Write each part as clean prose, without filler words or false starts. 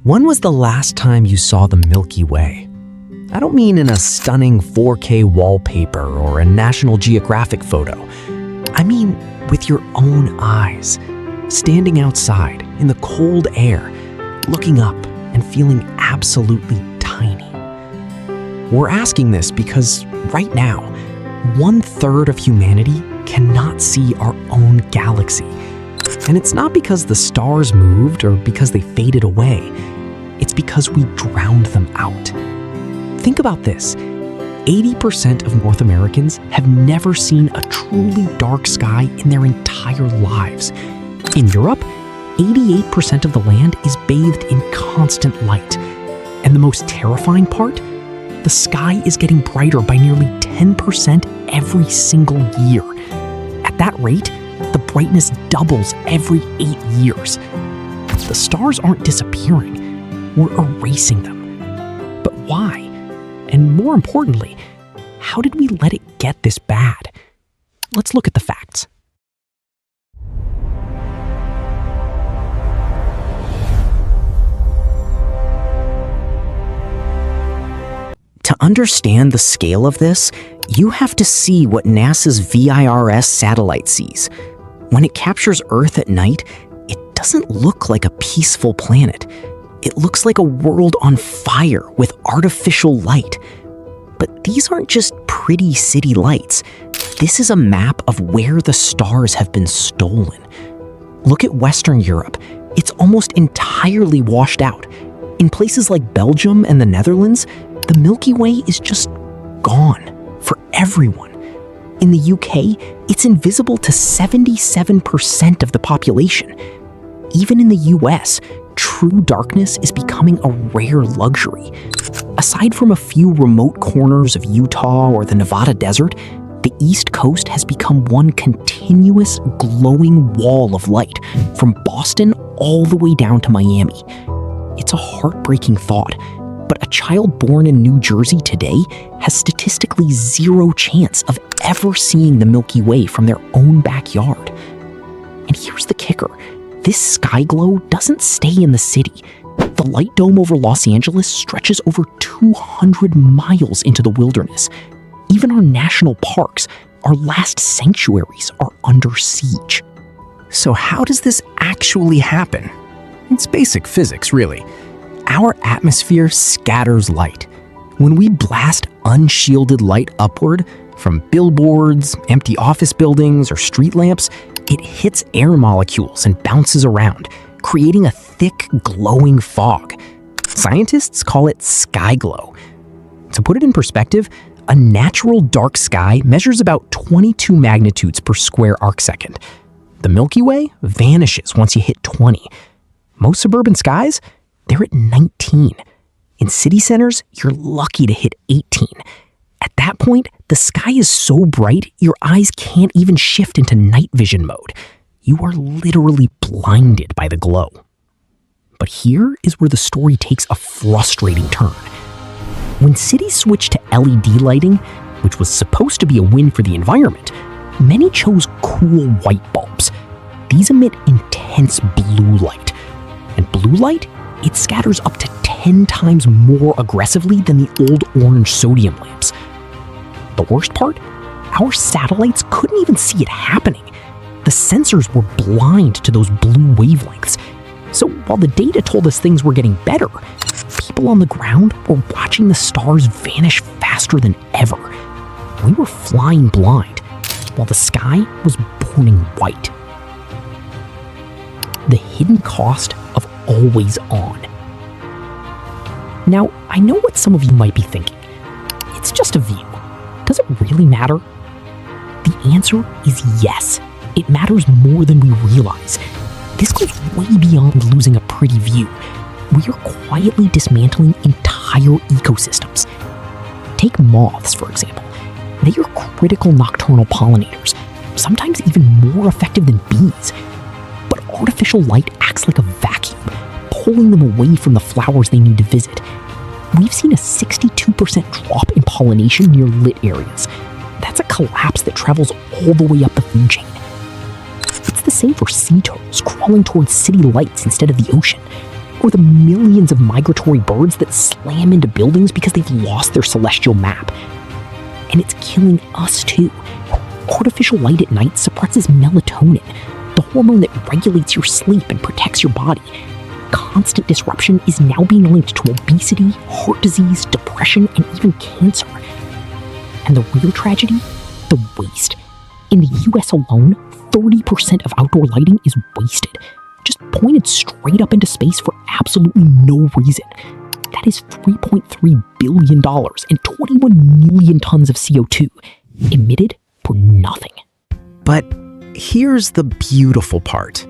When was the last time you saw the Milky Way? I don't mean in a stunning 4K wallpaper or a National Geographic photo. I mean with your own eyes, standing outside in the cold air, looking up and feeling absolutely tiny. We're asking this because right now, 1/3 of humanity cannot see our own galaxy. And it's not because the stars moved or because they faded away. It's because we drowned them out. Think about this. 80% of North Americans have never seen a truly dark sky in their entire lives. In Europe, 88% of the land is bathed in constant light. And the most terrifying part? The sky is getting brighter by nearly 10% every single year. At that rate, the brightness doubles every 8 years. The stars aren't disappearing. We're erasing them. But why? And more importantly, how did we let it get this bad? Let's look at the facts. To understand the scale of this, you have to see what NASA's VIRS satellite sees. When it captures Earth at night, it doesn't look like a peaceful planet. It looks like a world on fire with artificial light. But these aren't just pretty city lights. This is a map of where the stars have been stolen. Look at Western Europe. It's almost entirely washed out. In places like Belgium and the Netherlands, the Milky Way is just gone for everyone. In the UK, it's invisible to 77% of the population. Even in the US, true darkness is becoming a rare luxury. Aside from a few remote corners of Utah or the Nevada desert, the East Coast has become one continuous glowing wall of light, from Boston all the way down to Miami. It's a heartbreaking thought, but a child born in New Jersey today has statistically zero chance of ever seeing the Milky Way from their own backyard. And here's the kicker. This sky glow doesn't stay in the city. The light dome over Los Angeles stretches over 200 miles into the wilderness. Even our national parks, our last sanctuaries, are under siege. So how does this actually happen? It's basic physics, really. Our atmosphere scatters light. When we blast unshielded light upward from billboards, empty office buildings, or street lamps, it hits air molecules and bounces around, creating a thick, glowing fog. Scientists call it sky glow. To put it in perspective, a natural dark sky measures about 22 magnitudes per square arcsecond. The Milky Way vanishes once you hit 20. Most suburban skies, they're at 19. In city centers, you're lucky to hit 18. At that point, the sky is so bright, your eyes can't even shift into night vision mode. You are literally blinded by the glow. But here is where the story takes a frustrating turn. When cities switched to LED lighting, which was supposed to be a win for the environment, many chose cool white bulbs. These emit intense blue light. And blue light, it scatters up to 10 times more aggressively than the old orange sodium lamps. The worst part? Our satellites couldn't even see it happening. The sensors were blind to those blue wavelengths. So while the data told us things were getting better, people on the ground were watching the stars vanish faster than ever. We were flying blind, while the sky was burning white. The hidden cost of always on. Now, I know what some of you might be thinking. It's just a view. Does it really matter? The answer is yes. It matters more than we realize. This goes way beyond losing a pretty view. We are quietly dismantling entire ecosystems. Take moths, for example. They are critical nocturnal pollinators, sometimes even more effective than bees. But artificial light acts like a vacuum, pulling them away from the flowers they need to visit. We've seen a 62% drop in pollination near lit areas. That's a collapse that travels all the way up the food chain. It's the same for sea turtles crawling towards city lights instead of the ocean. Or the millions of migratory birds that slam into buildings because they've lost their celestial map. And it's killing us too. Artificial light at night suppresses melatonin, the hormone that regulates your sleep and protects your body. Constant disruption is now being linked to obesity, heart disease, depression, and even cancer. And the real tragedy? The waste. In the US alone, 30% of outdoor lighting is wasted, just pointed straight up into space for absolutely no reason. That is $3.3 billion and 21 million tons of CO2 emitted for nothing. But here's the beautiful part.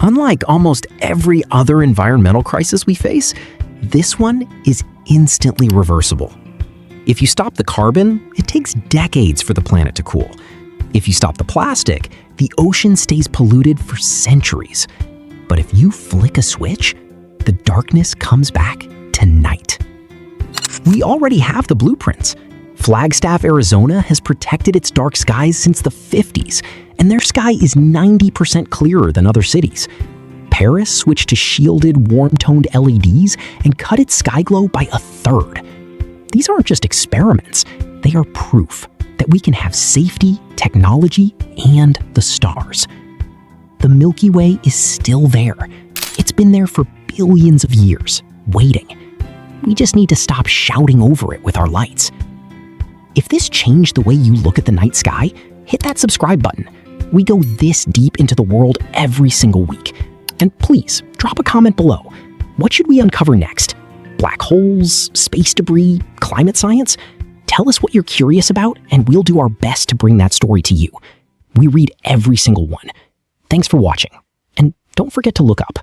Unlike almost every other environmental crisis we face, this one is instantly reversible. If you stop the carbon, it takes decades for the planet to cool. If you stop the plastic, the ocean stays polluted for centuries. But if you flick a switch, the darkness comes back to night. We already have the blueprints. Flagstaff, Arizona has protected its dark skies since the 50s, and their sky is 90% clearer than other cities. Paris switched to shielded, warm-toned LEDs and cut its sky glow by a third. These aren't just experiments, they are proof that we can have safety, technology, and the stars. The Milky Way is still there. It's been there for billions of years, waiting. We just need to stop shouting over it with our lights. If this changed the way you look at the night sky, hit that subscribe button. We go this deep into the world every single week. And please, drop a comment below. What should we uncover next? Black holes, space debris, climate science? Tell us what you're curious about, and we'll do our best to bring that story to you. We read every single one. Thanks for watching, and don't forget to look up.